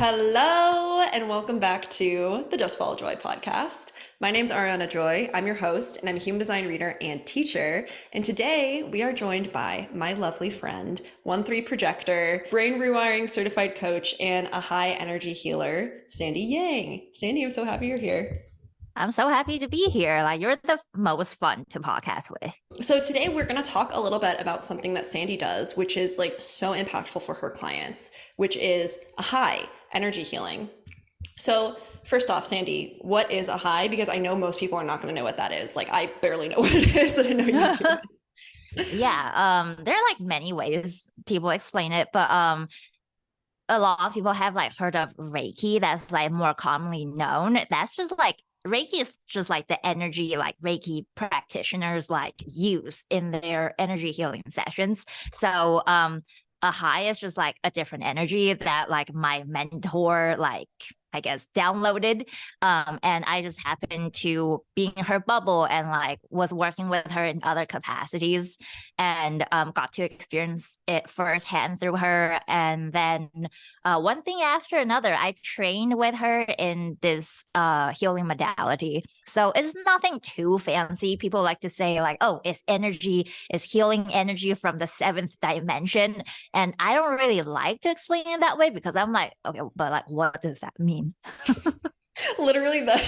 Hello, and welcome back to the Just Follow Joy podcast. My name's Ariana Joy. I'm your host, and I'm a human design reader and teacher. And today we are joined by my lovely friend, 1-3 projector, brain rewiring certified coach, and Ahai energy healer, Sandy Yang. Sandy, I'm so happy you're here. I'm so happy to be here. Like, you're the most fun to podcast with. So today we're going to talk a little bit about something that Sandy does, which is like so impactful for her clients, which is Ahai energy healing. So first off, Sandy, what is Ahai? Because I know most people are not going to know what that is. Like I barely know what it is, and I know you do. Yeah, there are like many ways people explain it, but a lot of people have like heard of Reiki. That's like more commonly known. That's just like Reiki is just like the energy like Reiki practitioners like use in their energy healing sessions. So a high is just like a different energy that like my mentor like I guess downloaded. And I just happened to be in her bubble and like was working with her in other capacities and got to experience it firsthand through her. And then one thing after another, I trained with her in this healing modality. So it's nothing too fancy. People like to say like, oh, it's energy, it's healing energy from the seventh dimension. And I don't really like to explain it that way because I'm like, okay, but like, what does that mean? Literally the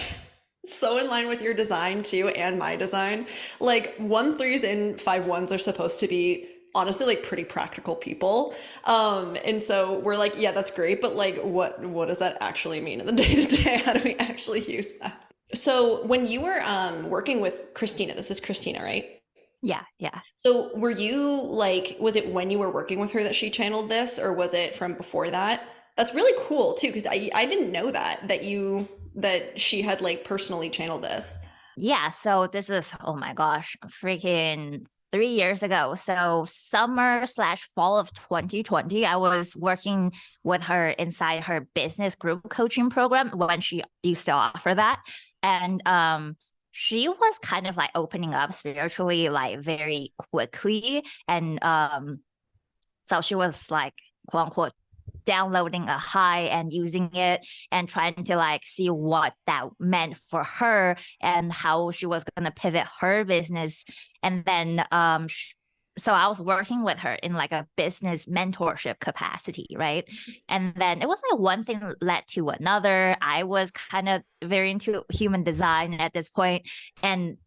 so in line with your design too and my design. Like 1-3s and 5-1s are supposed to be honestly like pretty practical people. And so we're like, yeah, that's great, but like what does that actually mean in the day to day? How do we actually use that? So when you were working with Christina, this is Christina, right? Yeah. So were you like, was it when you were working with her that she channeled this, or was it from before that? That's really cool too, because I didn't know that she had like personally channeled this. Yeah. So this is, oh my gosh, freaking 3 years ago. So summer slash fall of 2020, I was working with her inside her business group coaching program when she used to offer that. And she was kind of like opening up spiritually like very quickly. And so she was like quote unquote downloading Ahai and using it and trying to like see what that meant for her and how she was going to pivot her business. And then so I was working with her in like a business mentorship capacity, right? And then it was like one thing led to another. I was kind of very into human design at this point, and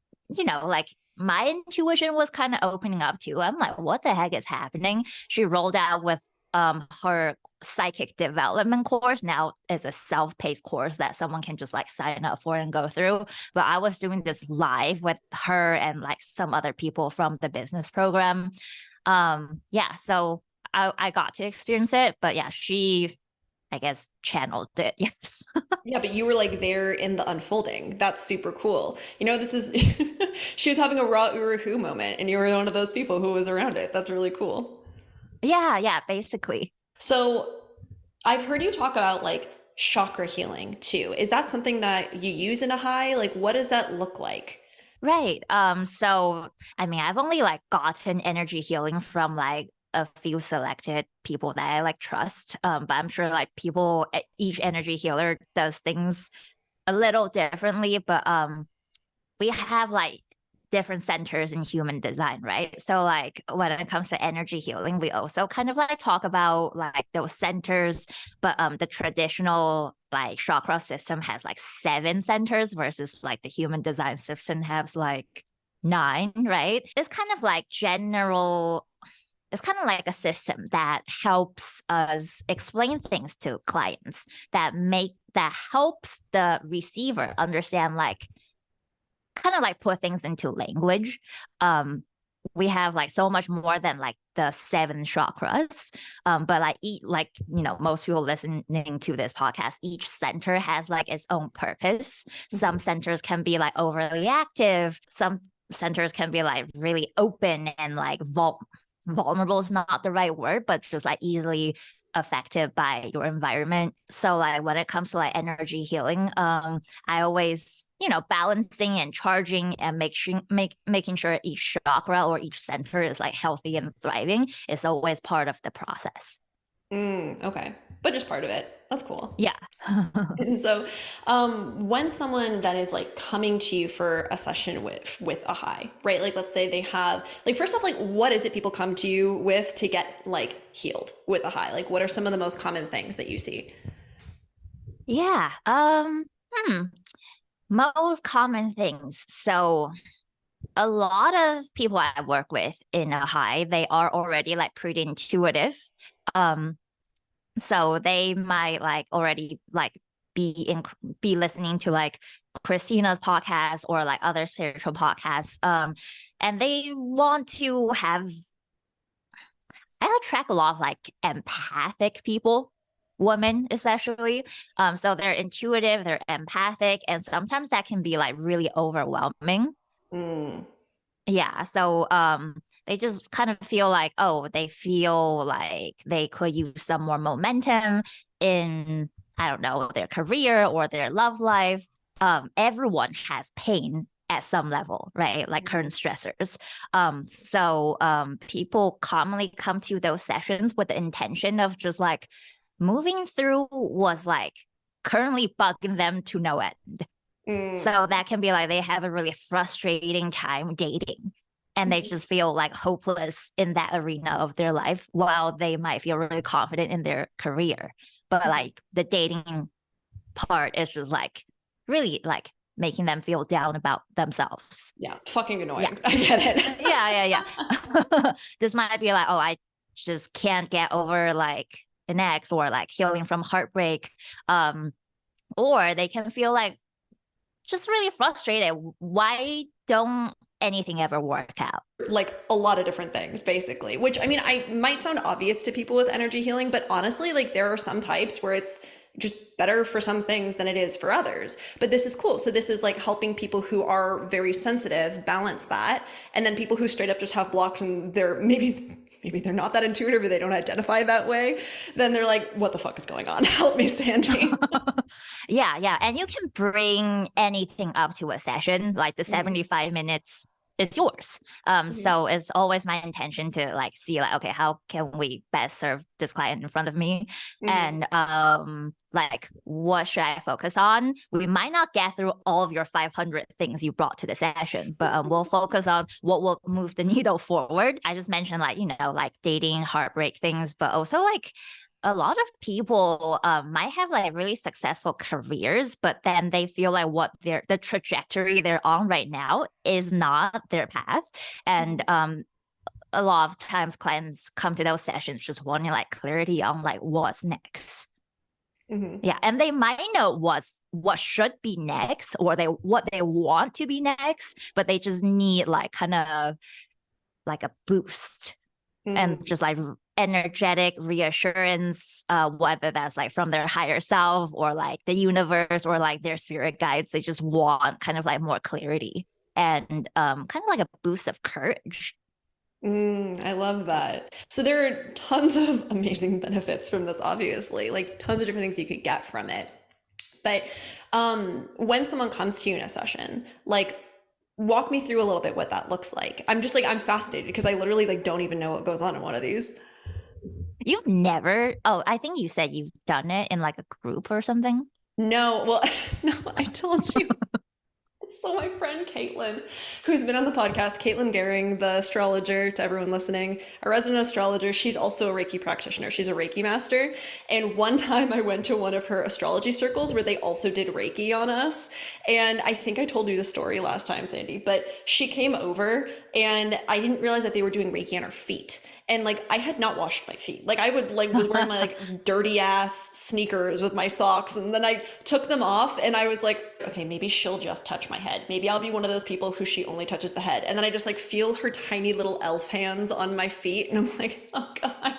like my intuition was kind of opening up too. I'm like, what the heck is happening? She rolled out with her psychic development course. Now is a self-paced course that someone can just like sign up for and go through, but I was doing this live with her and like some other people from the business program. Yeah, so I got to experience it, but yeah, she I guess channeled it. Yes. Yeah, but you were like there in the unfolding. That's super cool. This is she was having a raw uruhu moment, and you were one of those people who was around it. That's really cool. Yeah, basically. So I've heard you talk about like chakra healing too. Is that something that you use in Ahai? Like, what does that look like? Right. So I mean, I've only like gotten energy healing from like a few selected people that I like trust. But I'm sure like people, each energy healer does things a little differently. But we have like different centers in human design, right? So like when it comes to energy healing, we also kind of like talk about like those centers, but the traditional like chakra system has like 7 centers versus like the human design system has like 9, right? It's kind of like a system that helps us explain things to clients that helps the receiver understand like kind of like put things into language. We have like so much more than like the 7 chakras. But like most people listening to this podcast, each center has like its own purpose. Some centers can be like overly active. Some centers can be like really open and like vulnerable is not the right word, but just like easily affected by your environment. So like when it comes to like energy healing, I always, balancing and charging and making sure each chakra or each center is like healthy and thriving is always part of the process. Okay. but just part of it. That's cool. Yeah. And so, when someone that is like coming to you for a session with Ahai, right? Like, let's say they have like first off, like, what is it people come to you with to get like healed with Ahai? Like, what are some of the most common things that you see? Yeah. Most common things. So a lot of people I work with in a high, they are already like pretty intuitive. Um, so they might like already like be in be listening to like Christina's podcast or like other spiritual podcasts. And they want to have I attract a lot of like empathic people, women especially. So they're intuitive, they're empathic, and sometimes that can be like really overwhelming. Mm, Yeah, so they just kind of feel like, oh, they feel like they could use some more momentum in, I don't know, their career or their love life. Everyone has pain at some level, right? Like current stressors. People commonly come to those sessions with the intention of just like moving through was like currently bugging them to no end. mm, So that can be like they have a really frustrating time dating and they just feel like hopeless in that arena of their life while they might feel really confident in their career. But like the dating part is just like really like making them feel down about themselves. yeah, fucking Yeah. annoying. I get it. Yeah. This might be like, oh, I just can't get over like an ex or like healing from heartbreak. Or they can feel like just really frustrated. Why don't anything ever work out? Like a lot of different things basically, which I mean, I might sound obvious to people with energy healing, but honestly, like there are some types where it's just better for some things than it is for others. But this is cool. So this is like helping people who are very sensitive balance that, and then people who straight up just have blocks and they're maybe they're not that intuitive or they don't identify that way, then they're like, what the fuck is going on? Help me, Sandy. Yeah. And you can bring anything up to a session, like the Mhm, 75 minutes is yours. mhm, So it's always my intention to like see like, okay, how can we best serve this client in front of me? mhm, And like what should I focus on? We might not get through all of your 500 things you brought to the session, but we'll focus on what will move the needle forward. I just mentioned like, like dating, heartbreak things, but also like a lot of people might have like really successful careers, but then they feel like the trajectory they're on right now is not their path. And mhm, a lot of times clients come to those sessions just wanting like clarity on like what's next. mhm. Yeah, and they might know what should be next or what they want to be next, but they just need like kind of like a boost and Mhm. just like energetic reassurance, whether that's like from their higher self or like the universe or like their spirit guides. They just want kind of like more clarity and kind of like a boost of courage. I love that. So there are tons of amazing benefits from this, obviously, like tons of different things you could get from it. But when someone comes to you in a session, like walk me through a little bit what that looks like. I'm just like I'm fascinated because I literally like don't even know what goes on in one of these. You've never, oh, I think you said you've done it in like a group or something. No, well, no, I told you. So my friend Caitlin, who's been on the podcast, Caitlin Gehring, the astrologer to everyone listening, a resident astrologer, she's also a Reiki practitioner. She's a Reiki master. And one time I went to one of her astrology circles where they also did Reiki on us. And I think I told you the story last time, Sandy, but she came over and I didn't realize that they were doing Reiki on her feet. And like I had not washed my feet. Like I would like was wearing my like dirty ass sneakers with my socks and then I took them off and I was like, okay, maybe she'll just touch my head. Maybe I'll be one of those people who she only touches the head. And then I just like feel her tiny little elf hands on my feet and I'm like, oh God.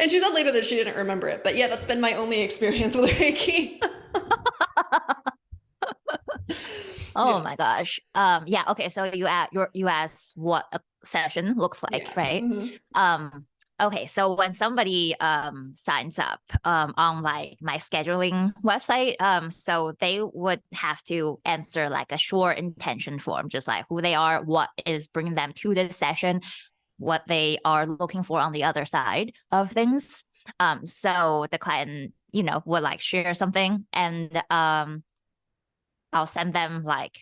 And she said later that she didn't remember it. But yeah, that's been my only experience with Reiki. Oh Yeah. my gosh. Yeah, okay, so you asked what a session looks like, Yeah. right? Mhm. Um, okay, so when somebody signs up on like my scheduling website, so they would have to answer like a short intention form, just like who they are, what is bringing them to this session, what they are looking for on the other side of things. So the client, would like share something, and I'll send them like,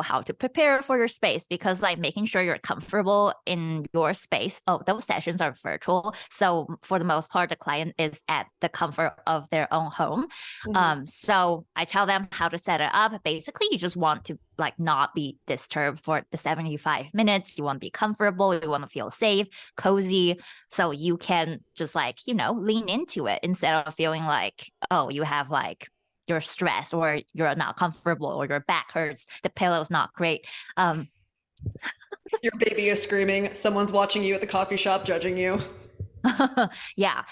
how to prepare for your space, because like making sure you're comfortable in your space. Oh, those sessions are virtual. So for the most part, the client is at the comfort of their own home. Hmm. So I tell them how to set it up. Basically, you just want to like not be disturbed for the 75 minutes. You want to be comfortable. You want to feel safe, cozy. So you can just like, lean into it instead of feeling like, oh, you have like you're stressed or you're not comfortable or your back hurts, the pillow's not great. Your baby is screaming. Someone's watching you at the coffee shop, judging you. Yeah.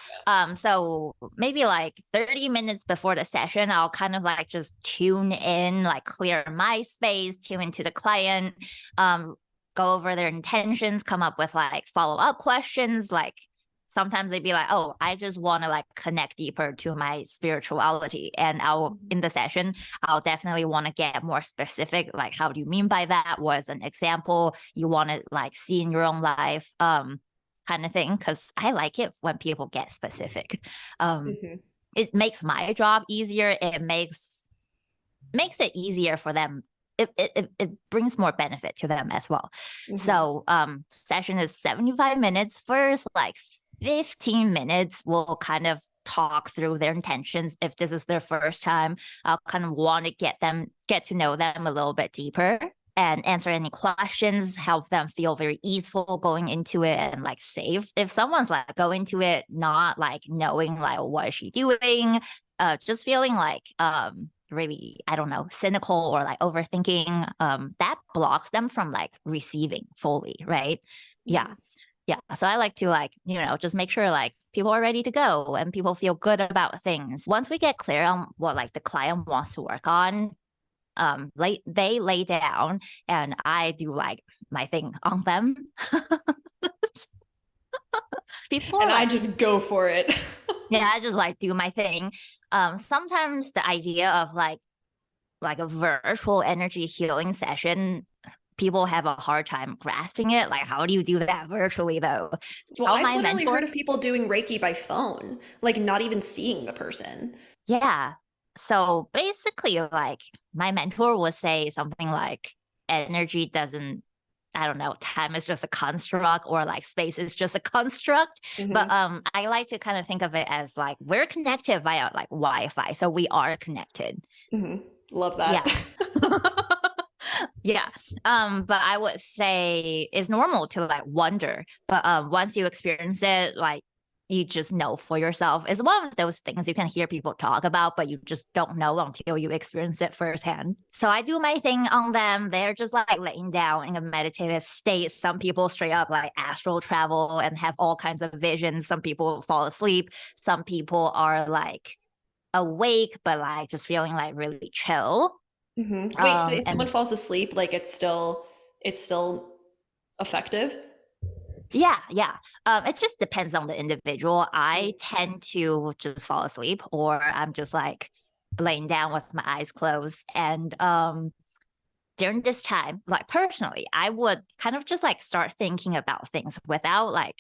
So maybe like 30 minutes before the session, I'll kind of like just tune in, like clear my space, tune into the client, um, go over their intentions, come up with like follow-up questions. Like sometimes they'd be like, oh, I just want to like connect deeper to my spirituality. And in the session, I'll definitely want to get more specific. Like, how do you mean by that? Was an example you want to like see in your own life? Kind of thing, because I like it when people get specific. Um, Hmm. it makes my job easier. It makes it easier for them. It brings more benefit to them as well. Hmm. So session is 75 minutes. First, like 15 minutes, we'll kind of talk through their intentions. If this is their first time, I'll kind of want to get to know them a little bit deeper and answer any questions, help them feel very easeful going into it and like safe. If someone's like go into it not like knowing like what is she doing, just feeling like really, I don't know, cynical or like overthinking, that blocks them from like receiving fully, right? Yeah. Hmm. Yeah. So I like to like, just make sure like people are ready to go and people feel good about things. Once we get clear on what like the client wants to work on, they lay down and I do like my thing on them. People are And I like, just go for it. yeah, I just like do my thing. Sometimes the idea of like a virtual energy healing session, people have a hard time grasping it. Like, how do you do that virtually though? Well, How I've my literally mentor, heard of people doing Reiki by phone, like not even seeing the person. yeah. So basically, like my mentor would say something like energy doesn't, I don't know, time is just a construct or like space is just a construct. But Hmm. I like to kind of think of it as like we're connected via like Wi-Fi. So we are connected. Hmm. Love that. Yeah. Yeah. But I would say it's normal to like wonder. But once you experience it, like you just know for yourself. It's one of those things you can hear people talk about, but you just don't know until you experience it firsthand. So I do my thing on them. They're just like laying down in a meditative state. Some people straight up like astral travel and have all kinds of visions. Some people fall asleep. Some people are like awake, but like just feeling like really chill. Hmm. Wait, so if someone And falls asleep, like it's still effective? yeah, yeah. It just depends on the individual. I Mm. tend to just fall asleep, or I'm just like laying down with my eyes closed. And during this time, like personally, I would kind of just like start thinking about things without like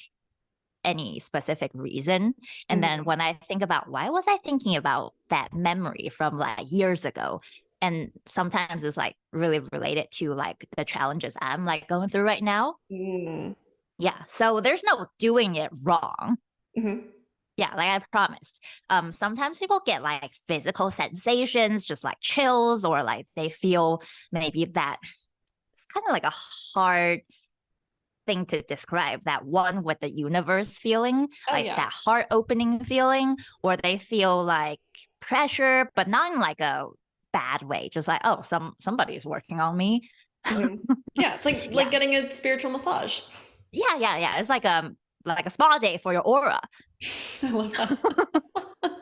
any specific reason. And then Hmm. when I think about why was I thinking about that memory from like years ago? And sometimes it's like really related to like the challenges I'm like going through right now. Mm. Yeah. So there's no doing it wrong. Hmm. Yeah, like I promised. Sometimes people get like physical sensations, just like chills, or like they feel maybe that it's kind of like a hard thing to describe, that one with the universe feeling, Oh like yeah. that heart opening feeling, or they feel like pressure, but not in like a bad way, just like, oh, somebody's working on me. Hmm. Yeah, it's like Yeah. getting a spiritual massage. Yeah, yeah, yeah. It's like a spa day for your aura. I love that.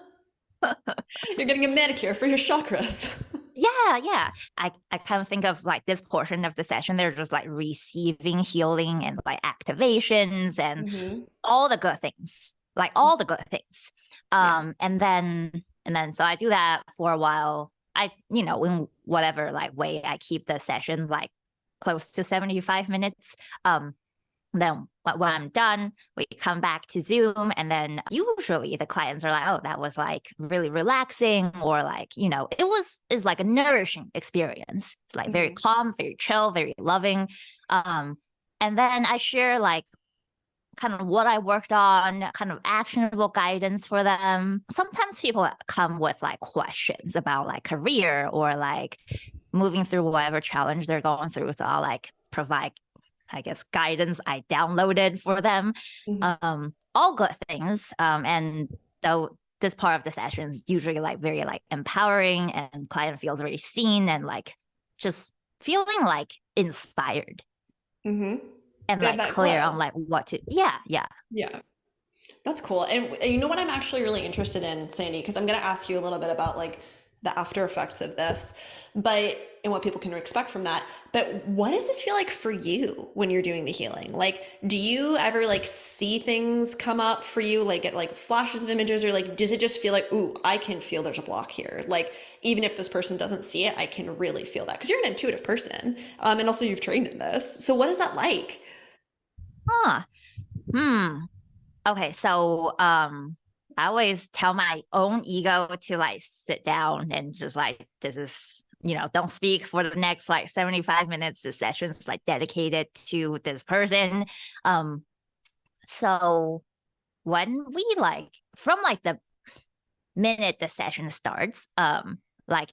You're getting a manicure for your chakras. Yeah, yeah. I kind of think of like this portion of the session, they're just like receiving healing and like activations and Hmm. all the good things, like all the good things. Yeah. And then so I do that for a while. In whatever like way I keep the session like close to 75 minutes. Um, Then when I'm done, we come back to Zoom. And then usually the clients are like, oh, that was like really relaxing, or like, is like a nourishing experience. It's like very Hmm. calm, very chill, very loving. Um, and then I share like kind of what I worked on, kind of actionable guidance for them. Sometimes people come with like questions about like career or like moving through whatever challenge they're going through. So I'll like provide, I guess, guidance I downloaded for them. Hmm. All good things. And though this part of the session is usually like very like empowering, and client feels very seen and like just feeling like inspired Hmm. and They have like that clear on glow. like what to, yeah, yeah. Yeah. That's cool. And you know what I'm actually really interested in, Sandy, because I'm going to ask you a little bit about like the after effects of this, but and what people can expect from that. But what does this feel like for you when you're doing the healing? Like, do you ever like see things come up for you, like get like flashes of images, or like does it just feel like, ooh, I can feel there's a block here? Like, even if this person doesn't see it, I can really feel that because you're an intuitive person, and also you've trained in this. So what is that like? Huh. Hmm. Okay, so I always tell my own ego to like sit down and just like this is, don't speak for the next like 75 minutes. The session's like dedicated to this person. Um, so when we like from like the minute the session starts, like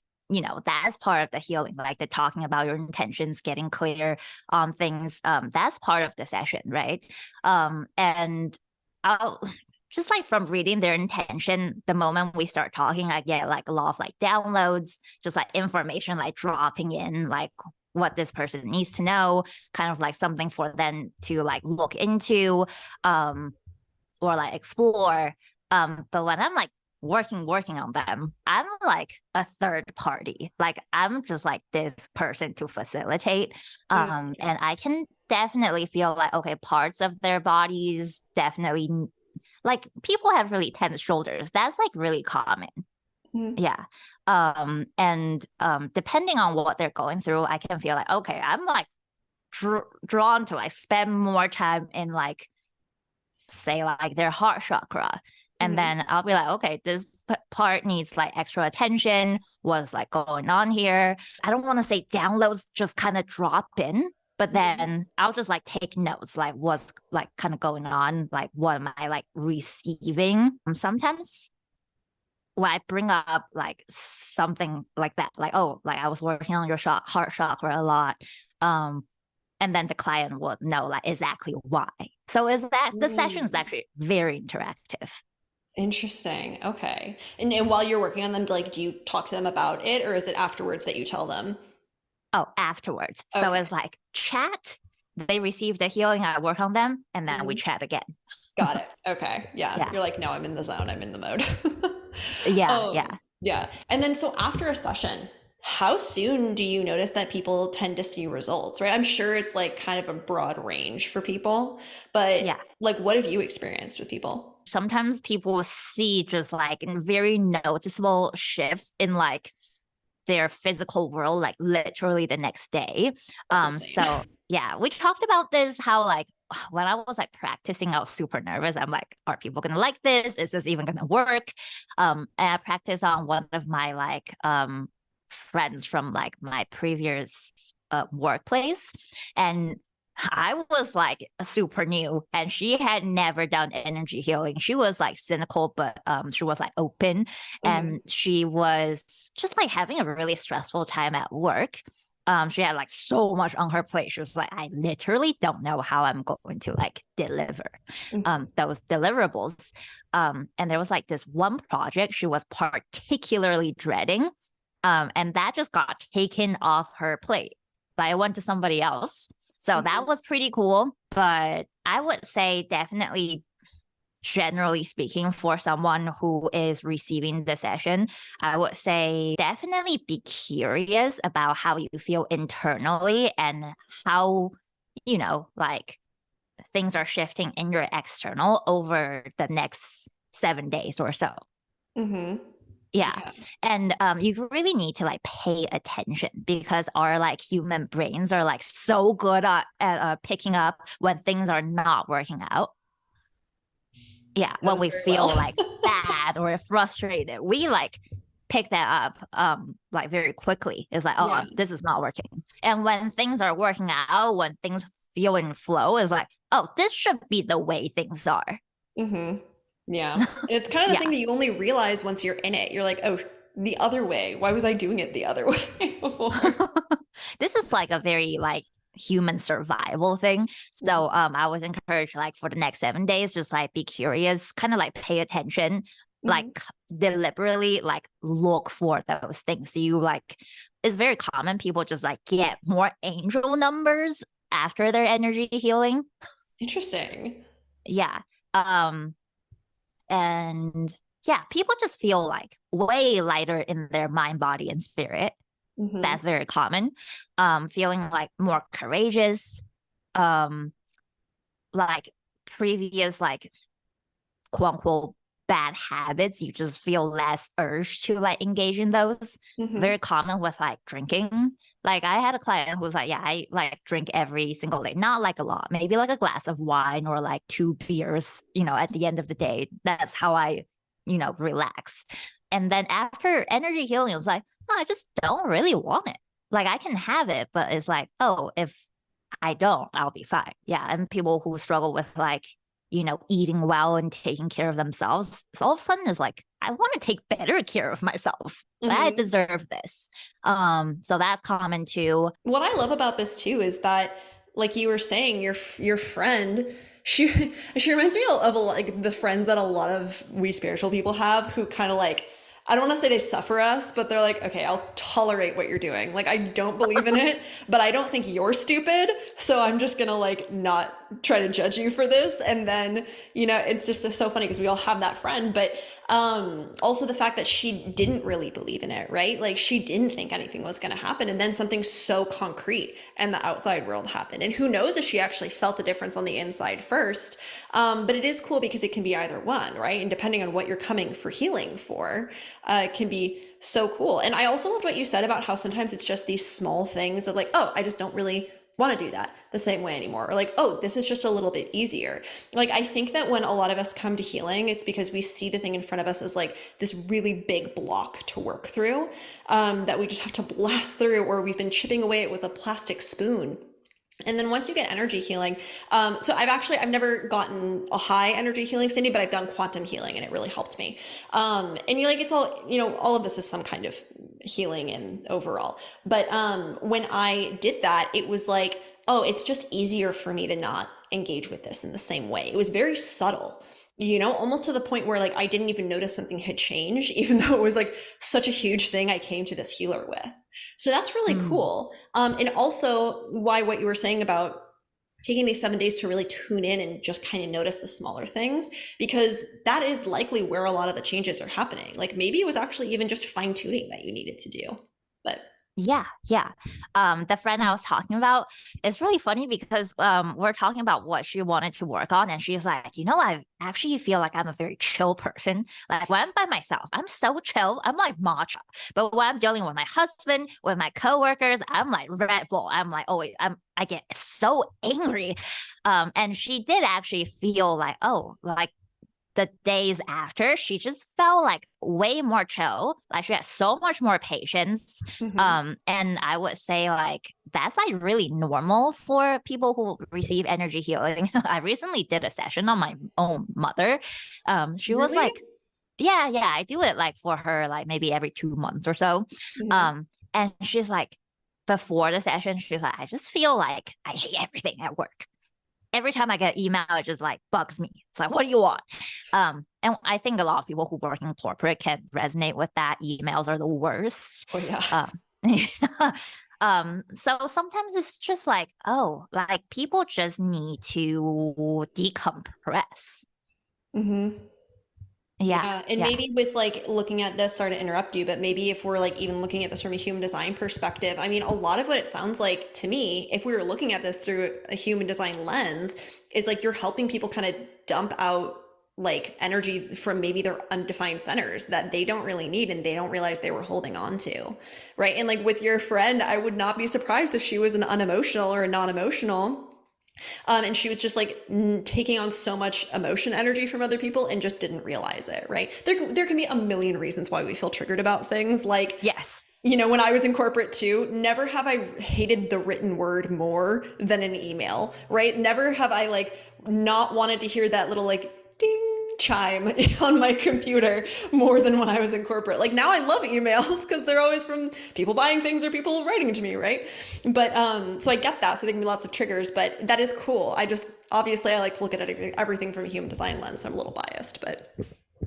that's part of the healing, like the talking about your intentions, getting clear on things. That's part of the session, right? And I'll just like from reading their intention, the moment we start talking, I get like a lot of like downloads, just like information like dropping in, like what this person needs to know, kind of like something for them to like look into, um, or like explore. But when I'm like working on them, I'm like a third party. Like I'm just like this person to facilitate. Mm. And I can definitely feel like, okay, parts of their bodies definitely like people have really tense shoulders. That's like really common. Mm. Yeah. And depending on what they're going through, I can feel like, okay, I'm like drawn to like spend more time in like say like their heart chakra. And Mhm. then I'll be like, okay, this part needs like extra attention. What's like going on here? I don't want to say downloads just kind of drop in, but Mhm. then I'll just like take notes, like what's like kind of going on, like what am I like receiving? Sometimes when I bring up like something like that, like, oh, like I was working on your heart chakra a lot. Um, and then the client will know like exactly why. So is that the session is Mm. actually very interactive. Interesting. Okay. And while you're working on them, like, do you talk to them about it, or is it afterwards that you tell them? Oh, afterwards. So Okay. it's like chat. They receive the healing. I work on them, and then we Mhm. chat again. Got it. Okay. Yeah. Yeah, You're like, no, I'm in the zone. I'm in the mode. yeah, yeah. Yeah. And then so after a session, how soon do you notice that people tend to see results, right? I'm sure it's like kind of a broad range for people, but Yeah. like what have you experienced with people? Sometimes people see just like very noticeable shifts in like their physical world, like literally the next day. That's insane. So yeah, we talked about this, how like when I was like practicing, I was super nervous. I'm like, are people gonna like this? Is this even gonna work? And I practiced on one of my like friends from like my previous workplace. And I was like super new and she had never done energy healing. She was like cynical, but she was like open, Mhm. and she was just like having a really stressful time at work. She had like so much on her plate. She was like, I literally don't know how I'm going to like deliver Mhm. those deliverables. And there was like this one project she was particularly dreading. And that just got taken off her plate. But I went to somebody else. So that Mhm. was pretty cool. But I would say definitely generally speaking, for someone who is receiving the session, I would say definitely be curious about how you feel internally and how, like things are shifting in your external over the next 7 days or so. Mhm. Yeah. Yeah. And you really need to like pay attention because our like human brains are like so good at picking up when things are not working out. Yeah, when Knows we very well. feel like sad or frustrated, we like pick that up like very quickly. It's like, Yeah. oh, this is not working. And when things are working out, when things feel in flow, is like, oh, this should be the way things are. Hmm. Yeah. And it's kind of the thing Yeah. that you only realize once you're in it. You're like, oh, the other way. Why was I doing it the other way before? This is like a very like human survival thing. So Hmm. I was encouraged like for the next 7 days, just like be curious, kind of like pay attention, like Hmm. deliberately like look for those things. So you like it's very common people just like get more angel numbers after their energy healing. Interesting. Yeah. Um and yeah, people just feel like way lighter in their mind, body, and spirit. Hmm. That's very common. Feeling like more courageous, um, like previous like quote unquote bad habits, you just feel less urge to like engage in those. Hmm. Very common with like drinking. Like I had a client who was like, yeah, I like drink every single day, not like a lot, maybe like a glass of wine or like 2 beers, at the end of the day. That's how I, relax. And then after energy healing, it was like, no, I just don't really want it. Like I can have it, but it's like, oh, if I don't, I'll be fine. Yeah. And people who struggle with like, eating well and taking care of themselves, so all of a sudden is like, I want to take better care of myself. I Hmm. deserve this. So that's common too. What I love about this too is that, like you were saying, your friend, she reminds me of like the friends that a lot of we spiritual people have, who kind of like, I don't want to say they suffer us, but they're like, okay, I'll tolerate what you're doing. Like I don't believe in it, but I don't think you're stupid, so I'm just gonna like not try to judge you for this. And then it's just so funny because we all have that friend, but also the fact that she didn't really believe in it, right? Like she didn't think anything was going to happen, and then something so concrete and the outside world happened, and who knows if she actually felt a difference on the inside first. But it is cool because it can be either one, right? And depending on what you're coming for healing for, it can be so cool. And I also loved what you said about how sometimes it's just these small things of like, oh, I just don't really want to do that the same way anymore, or like, oh, this is just a little bit easier. Like I think that when a lot of us come to healing, it's because we see the thing in front of us as like this really big block to work through, that we just have to blast through, or we've been chipping away at with a plastic spoon. And then once you get energy healing, so I've never gotten a high energy healing, Cindy, but I've done quantum healing and it really helped me. And you like, it's all, all of this is some kind of healing and overall. But when I did that, it was like, oh, it's just easier for me to not engage with this in the same way. It was very subtle, almost to the point where like I didn't even notice something had changed, even though it was like such a huge thing I came to this healer with. So that's really Mm. cool. And also why what you were saying about taking these 7 days to really tune in and just kind of notice the smaller things, because that is likely where a lot of the changes are happening. Like maybe it was actually even just fine tuning that you needed to do. But Yeah, yeah. The friend I was talking about, it's really funny because we're talking about what she wanted to work on, and she's like, I actually feel like I'm a very chill person. Like when I'm by myself, I'm so chill. I'm like matcha. But when I'm dealing with my husband, with my coworkers, I'm like Red Bull. I'm like, oh, I get so angry. And she did actually feel like, oh, like the days after, she just felt like way more chill. Like she had so much more patience. mhm. And I would say like that's like really normal for people who receive energy healing. I recently did a session on my own mother. She was Really? like, yeah, yeah, I do it like for her, like maybe every 2 months or so. Mhm. And she's like, before the session, she's like, I just feel like I hate everything at work. Every time I get email, it just like bugs me. It's like, what do you want? And I think a lot of people who work in corporate can resonate with that. Emails are the worst. Oh yeah. Um, so sometimes it's just like, oh, like people just need to decompress. Mhm. Yeah, Yeah, and yeah. maybe with like looking at this, sorry to interrupt you, but maybe if we're like even looking at this from a human design perspective, I mean, a lot of what it sounds like to me, if we were looking at this through a human design lens, is like you're helping people kind of dump out like energy from maybe their undefined centers that they don't really need and they don't realize they were holding on to, right? And like with your friend, I would not be surprised if she was an unemotional or a non-emotional, and she was just like taking on so much emotion energy from other people and just didn't realize it, right? There can be a million reasons why we feel triggered about things. Like, Yes. you know, when I was in corporate too, never have I hated the written word more than an email, right? Never have I like not wanted to hear that little like ding chime on my computer more than when I was in corporate. Like now I love emails because they're always from people buying things or people writing to me, right? But so I get that. So there can be lots of triggers, but that is cool. I just obviously I like to look at everything from a human design lens. So I'm a little biased, but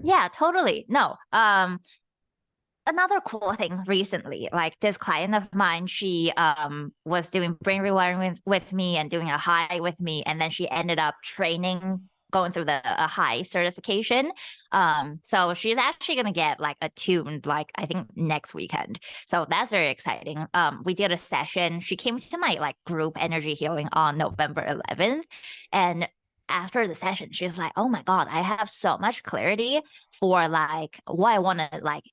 Yeah, totally. No. Another cool thing recently, like this client of mine, she was doing brain rewiring with me and doing a high with me, and then she ended up training going through the high certification. So she's actually gonna get like attuned like I think next weekend. So that's very exciting. We did a session. She came to my like group energy healing on November 11th, and after the session, she's like, "Oh my God, I have so much clarity for like what I want to like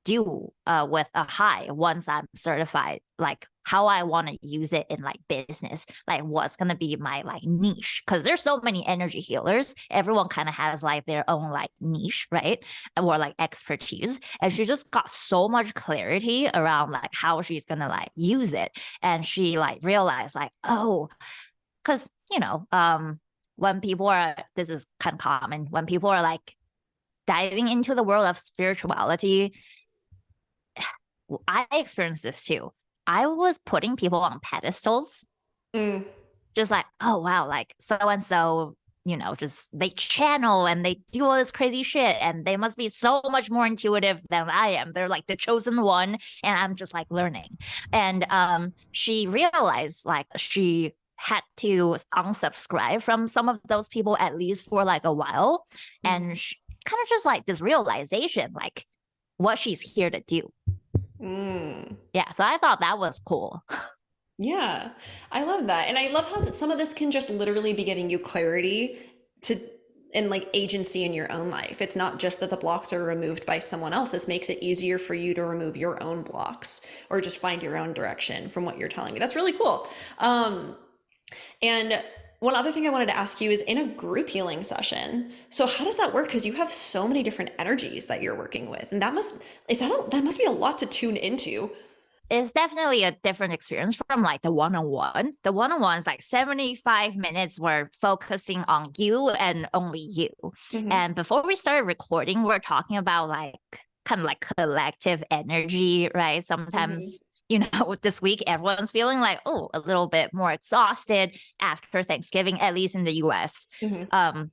do with a high once I'm certified, like how I want to use it in like business, like what's gonna be my like niche. Because there's so many energy healers. Everyone kind of has like their own like niche, right? Or like expertise. And she just got so much clarity around like how she's gonna like use it. And she like realized like, oh, because when people are this is kind of common, when people are like diving into the world of spirituality, I experienced this too. I was putting people on pedestals, mm, just like, oh wow, like so and so, just they channel and they do all this crazy shit, and they must be so much more intuitive than I am. They're like the chosen one, and I'm just like learning. And she realized like she had to unsubscribe from some of those people at least for like a while, and kind of just like this realization, like what she's here to do. mm. Yeah, so I thought that was cool. Yeah, I love that. And I love how some of this can just literally be giving you clarity to and like agency in your own life. It's not just that the blocks are removed by someone else. This makes it easier for you to remove your own blocks or just find your own direction from what you're telling me. That's really cool. And one other thing I wanted to ask you is in a group healing session. So how does that work? Because you have so many different energies that you're working with, and that must be a lot to tune into. It's definitely a different experience from like the one-on-one. The one-on-one is like 75 minutes we're focusing on you and only you. Hmm. And before we started recording, we're talking about like kind of like collective energy, right? Hmm. Sometimes this week everyone's feeling like, oh, a little bit more exhausted after Thanksgiving, at least in the US. Hmm.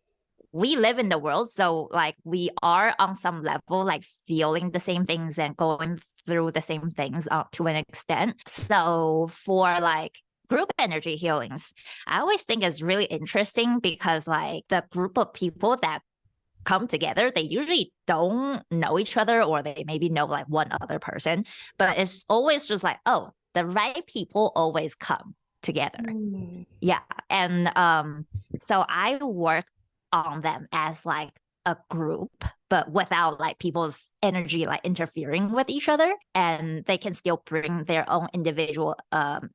We live in the world, so like we are on some level like feeling the same things and going through the same things to an extent. So for like group energy healings, I always think it's really interesting because like the group of people that come together, they usually don't know each other, or they maybe know like one other person, but it's always just like, oh, the right people always come together. Mm. Yeah. And so I work on them as like a group, but without like people's energy like interfering with each other. And they can still bring their own individual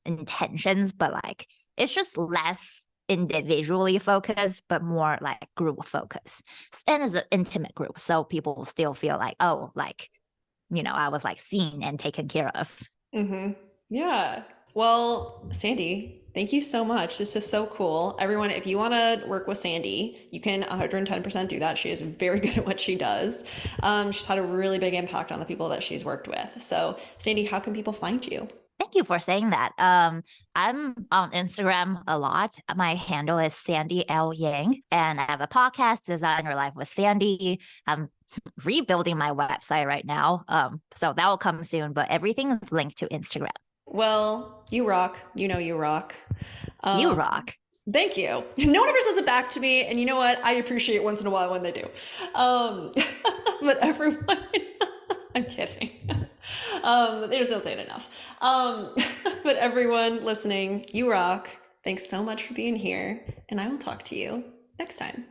intentions, but like it's just less individually focused, but more like group focus. And it's an intimate group. So people still feel like, oh, like, I was like seen and taken care of. Hmm. Yeah. Well, Sandy, thank you so much. This is so cool. Everyone, if you want to work with Sandy, you can 110% do that. She is very good at what she does. She's had a really big impact on the people that she's worked with. So, Sandy, how can people find you? Thank you for saying that. I'm on Instagram a lot. My handle is Sandy L Yang, and I have a podcast, Design Your Life with Sandy. I'm rebuilding my website right now, so that will come soon. But everything is linked to Instagram. Well, you rock. You know you rock. You Um, rock. Thank you. No one ever says it back to me, and you know what? I appreciate once in a while when they do. Um, but everyone, I'm kidding. They just don't say it enough. Um, but everyone listening, you rock. Thanks so much for being here, and I will talk to you next time.